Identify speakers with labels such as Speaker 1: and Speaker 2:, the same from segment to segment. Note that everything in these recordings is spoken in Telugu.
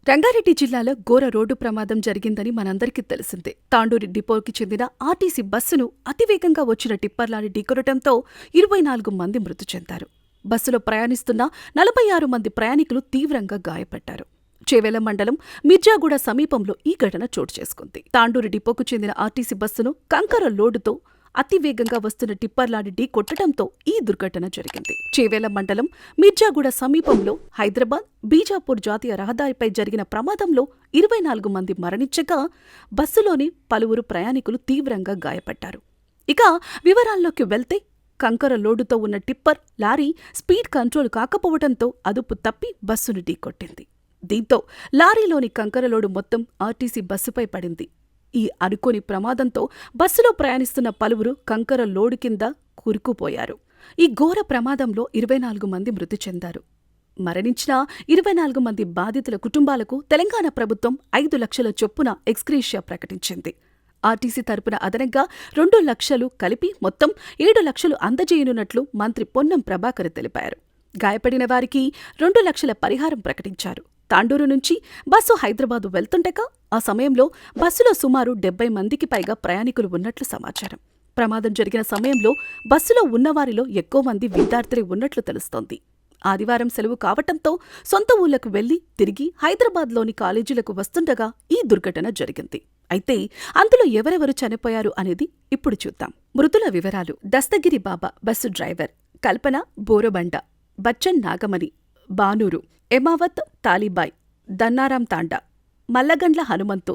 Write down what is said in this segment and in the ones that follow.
Speaker 1: రంగారెడ్డి జిల్లాలో ఘోర రోడ్డు ప్రమాదం జరిగిందని మనందరికీ తెలిసిందే. తాండూరు డిపోకి చెందిన ఆర్టీసీ బస్సును అతివేగంగా వచ్చిన టిప్పర్ లారీ ఢీకొనడంతో 24 మంది మృతి చెందారు. బస్సులో ప్రయాణిస్తున్న 46 మంది ప్రయాణికులు తీవ్రంగా గాయపడ్డారు. చేవెళ్ల మండలం మిర్జాగూడ సమీపంలో ఈ ఘటన చోటు చేసుకుంది. తాండూరు డిపోకు చెందిన ఆర్టీసీ బస్సును కంకర లోడుతో అతివేగంగా వస్తున్న టిప్పర్ లారీ ఢీ కొట్టడంతో ఈ దుర్ఘటన జరిగింది. చేవెళ్ల మండలం మిర్జాగూడ సమీపంలో హైదరాబాద్ బీజాపూర్ జాతీయ రహదారిపై జరిగిన ప్రమాదంలో 24 మంది మరణించగా బస్సులోని పలువురు ప్రయాణికులు తీవ్రంగా గాయపడ్డారు. ఇక వివరాల్లోకి వెళ్తే కంకర లోడుతో ఉన్న టిప్పర్ లారీ స్పీడ్ కంట్రోల్ కాకపోవడంతో అదుపు తప్పి బస్సును ఢీకొట్టింది. దీంతో లారీలోని కంకర లోడు మొత్తం ఆర్టీసీ బస్సుపై పడింది. ఈ అనుకోని ప్రమాదంతో బస్సులో ప్రయాణిస్తున్న పలువురు కంకర లోడు కింద కూరుకుపోయారు. ఈ ఘోర ప్రమాదంలో 24 మంది మృతి చెందారు. మరణించిన 24 మంది బాధితుల కుటుంబాలకు తెలంగాణ ప్రభుత్వం 5 లక్షల చొప్పున ఎక్స్గ్రేషియా ప్రకటించింది. ఆర్టీసీ తరపున అదనంగా 2 లక్షలు కలిపి మొత్తం 7 లక్షలు అందజేయనున్నట్లు మంత్రి పొన్నం ప్రభాకర్ తెలిపారు. గాయపడిన వారికి 2 లక్షల పరిహారం ప్రకటించారు. తాండూరు నుంచి బస్సు హైదరాబాదు వెళ్తుండగా ఆ సమయంలో బస్సులో సుమారు 70 మందికి పైగా ప్రయాణికులు ఉన్నట్లు సమాచారం. ప్రమాదం జరిగిన సమయంలో బస్సులో ఉన్నవారిలో ఎక్కువ మంది విద్యార్థులే ఉన్నట్లు తెలుస్తోంది. ఆదివారం సెలవు కావటంతో సొంత ఊళ్లకు వెళ్లి తిరిగి హైదరాబాద్లోని కాలేజీలకు వస్తుండగా ఈ దుర్ఘటన జరిగింది. అయితే అందులో ఎవరెవరు చనిపోయారు అనేది ఇప్పుడు చూద్దాం. మృతుల వివరాలు: దస్తగిరి బాబా బస్సు డ్రైవర్, కల్పన బోరబండ, బచ్చన్ నాగమణి, బానూరు, ఎమావత్ తాలిబాయ్, దన్నారాం తాండా, మల్లగండ్ల హనుమంతు,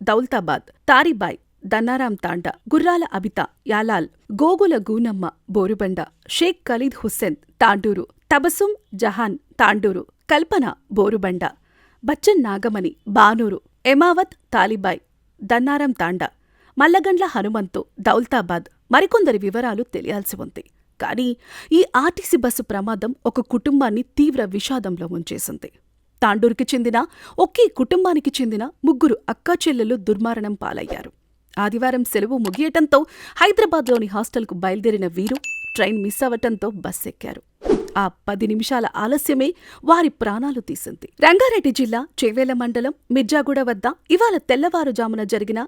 Speaker 1: దౌల్తాబాద్, తారిబాయ్, దన్నారాం తాండా, గుర్రాల అబిత, యాలాల్, గోగుల గూనమ్మ బోరుబండ, షేక్ ఖలీద్ హుస్సేన్ తాండూరు, తబసుం జహాన్ తాండూరు, కల్పన బోరుబండ, బచ్చన్ నాగమణి బానూరు, ఎమావత్ తాలిబాయ్, దన్నారాం తాండా, మల్లగండ్ల హనుమంతు, దౌల్తాబాద్. మరికొందరి వివరాలు తెలియాల్సి ఉంది. కానీ ఈ ఆర్టీసీ బస్సు ప్రమాదం ఒక కుటుంబాన్ని తీవ్ర విషాదంలో ముంచేసింది. తాండూరుకి చెందిన ఒకే కుటుంబానికి చెందిన 3 అక్కాచెల్లెలు దుర్మరణం పాలయ్యారు. ఆదివారం సెలవు ముగియటంతో హైదరాబాద్లోని హాస్టల్కు బయలుదేరిన వీరు ట్రైన్ మిస్ అవటంతో బస్ ఎక్కారు. ఆ 10 నిమిషాల ఆలస్యమే వారి ప్రాణాలు తీసింది. రంగారెడ్డి జిల్లా చేవెళ్ల మండలం మిర్జాగూడ వద్ద ఇవాళ తెల్లవారుజామున జరిగిన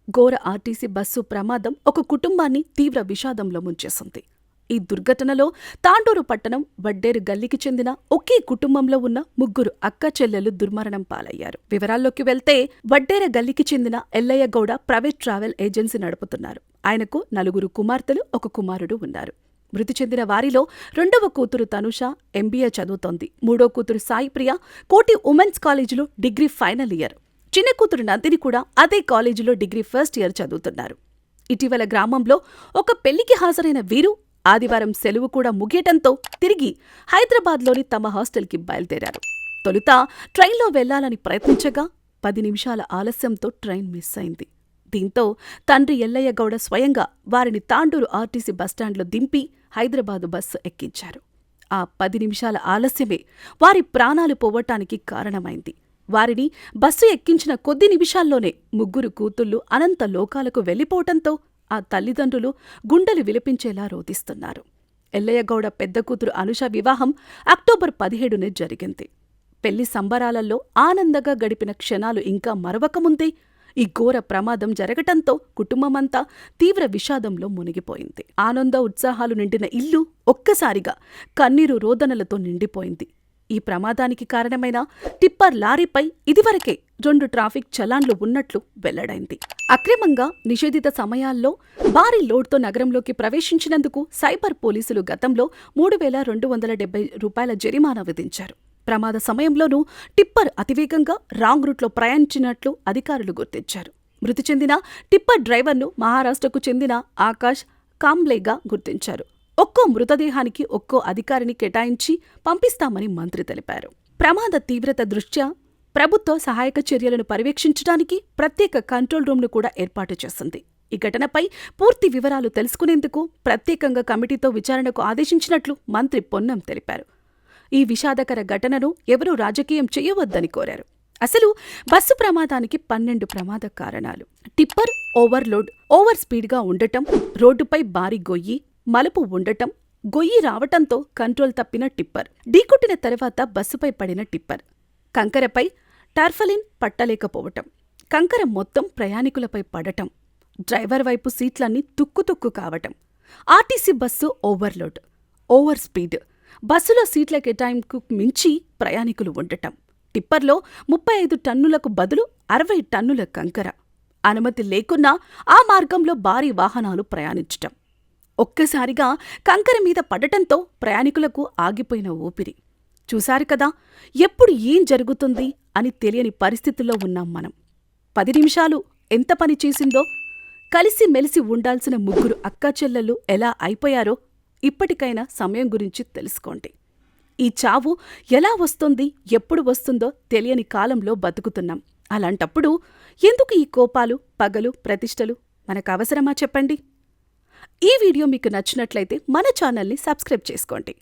Speaker 1: ఘోర ఆర్టీసీ బస్సు ప్రమాదం ఒక కుటుంబాన్ని తీవ్ర విషాదంలో ముంచేసింది. ఈ దుర్ఘటనలో తాండూరు పట్టణం వడ్డేరు గల్లీకి చెందిన ఒకే కుటుంబంలో ఉన్న 3 అక్క చెల్లెలు దుర్మరణం పాలయ్యారు. వివరాల్లోకి వెళ్తే వడ్డేర గల్లీకి చెందిన Ellaiah Goud private travel agency నడుపుతున్నారు. ఆయనకు 4 కుమార్తెలు, 1 కుమారుడు ఉన్నారు. మృతి చెందిన వారిలో 2వ కూతురు తనుష MBA చదువుతోంది. 3వ కూతురు సాయిప్రియ కోటి ఉమెన్స్ కాలేజీలో డిగ్రీ ఫైనల్ ఇయర్. చిన్న కూతురు నందిని కూడా అదే కాలేజీలో డిగ్రీ ఫస్ట్ ఇయర్ చదువుతున్నారు. ఇటీవల గ్రామంలో ఒక పెళ్లికి హాజరైన వీరు ఆదివారం సెలవు కూడా ముగియటంతో తిరిగి హైదరాబాద్లోని తమ హాస్టల్కి బయలుదేరారు. తొలుత ట్రైన్లో వెళ్లాలని ప్రయత్నించగా 10 నిమిషాల ఆలస్యంతో ట్రైన్ మిస్ అయింది. దీంతో తండ్రి ఎల్లయ్య గౌడ స్వయంగా వారిని తాండూరు ఆర్టీసీ బస్టాండ్లో దింపి హైదరాబాదు బస్సు ఎక్కించారు. ఆ 10 నిమిషాల ఆలస్యమే వారి ప్రాణాలు పోవటానికి కారణమైంది. వారిని బస్సు ఎక్కించిన కొద్ది నిమిషాల్లోనే 3 కూతుళ్లు అనంత లోకాలకు వెళ్లిపోవటంతో ఆ తల్లిదండ్రులు గుండెలు విలపించేలా రోదిస్తున్నారు. ఎల్లయ్యగౌడ పెద్ద కూతురు అనుష వివాహం అక్టోబర్ 17నే జరిగింది. పెళ్లి సంబరాలలో ఆనందంగా గడిపిన క్షణాలు ఇంకా మరవకముందే ఈ ఘోర ప్రమాదం జరగటంతో కుటుంబమంతా తీవ్ర విషాదంలో మునిగిపోయింది. ఆనంద ఉత్సాహాలు నిండిన ఇల్లు ఒక్కసారిగా కన్నీరు రోదనలతో నిండిపోయింది. ఈ ప్రమాదానికి కారణమైన టిప్పర్ లారీపై ఇదివరకే 2 ట్రాఫిక్ చలాన్లు ఉన్నట్లు వెల్లడైంది. అక్రమంగా నిషేధిత సమయాల్లో భారీ లోడ్తో నగరంలోకి ప్రవేశించినందుకు సైబర్ పోలీసులు గతంలో 3,270 రూపాయల జరిమానా విధించారు. ప్రమాద సమయంలోనూ టిప్పర్ అతివేగంగా రాంగ్ రూట్లో ప్రయాణించినట్లు అధికారులు గుర్తించారు. మృతి చెందిన టిప్పర్ డ్రైవర్ను మహారాష్ట్రకు చెందిన ఆకాష్ కాంబ్లేగా గుర్తించారు. ఒక్కో మృతదేహానికి ఒక్కో అధికారిని కేటాయించి పంపిస్తామని మంత్రి తెలిపారు. ప్రమాద తీవ్రత దృష్ట్యా ప్రభుత్వ సహాయక చర్యలను పర్యవేక్షించడానికి ప్రత్యేక కంట్రోల్ రూమ్ను కూడా ఏర్పాటు చేసింది. ఈ ఘటనపై పూర్తి వివరాలు తెలుసుకునేందుకు ప్రత్యేకంగా కమిటీతో విచారణకు ఆదేశించినట్లు మంత్రి పొన్నం తెలిపారు. ఈ విషాదకర ఘటనను ఎవరూ రాజకీయం చేయవద్దని కోరారు. అసలు బస్సు ప్రమాదానికి 12 ప్రమాద కారణాలు: టిప్పర్ ఓవర్లోడ్, ఓవర్ స్పీడ్గా ఉండటం, రోడ్డుపై భారీ గొయ్యి, మలుపు ఉండటం, గొయ్యి రావటంతో కంట్రోల్ తప్పిన టిప్పర్, ఢీకొట్టిన తర్వాత బస్సుపై పడిన టిప్పర్, కంకరపై టార్ఫలిన్ పట్టలేకపోవటం, కంకర మొత్తం ప్రయాణికులపై పడటం, డ్రైవర్ వైపు సీట్లన్నీ తుక్కు కావటం, RTC bus overload, over speed, బస్సులో సీట్ల కేటాయింపుకు మించి ప్రయాణికులు ఉండటం, టిప్పర్లో 35 టన్నులకు బదులు 60 టన్నుల కంకర, అనుమతి లేకున్నా ఆ మార్గంలో భారీ వాహనాలు ప్రయాణించటం. ఒక్కసారిగా కంకర మీద పడటంతో ప్రయాణికులకు ఆగిపోయిన ఊపిరి. చూశారు కదా, ఎప్పుడు ఏం జరుగుతుంది అని తెలియని పరిస్థితుల్లో ఉన్నాం మనం. 10 నిమిషాలు ఎంత పని చేసిందో, కలిసి మెలిసి ఉండాల్సిన ముగ్గురు అక్కాచెల్లెళ్ళు ఎలా అయిపోయారో ఇప్పటికైనా సమయం గురించి తెలుసుకోండి. ఈ చావు ఎలా వస్తుంది, ఎప్పుడు వస్తుందో తెలియని కాలంలో బతుకుతున్నాం. అలాంటప్పుడు ఎందుకు ఈ కోపాలు, పగలు, ప్రతిష్టలు మనకవసరమా చెప్పండి? ఈ వీడియో మీకు నచ్చినట్లయితే మన ఛానల్ని సబ్స్క్రైబ్ చేసుకోండి.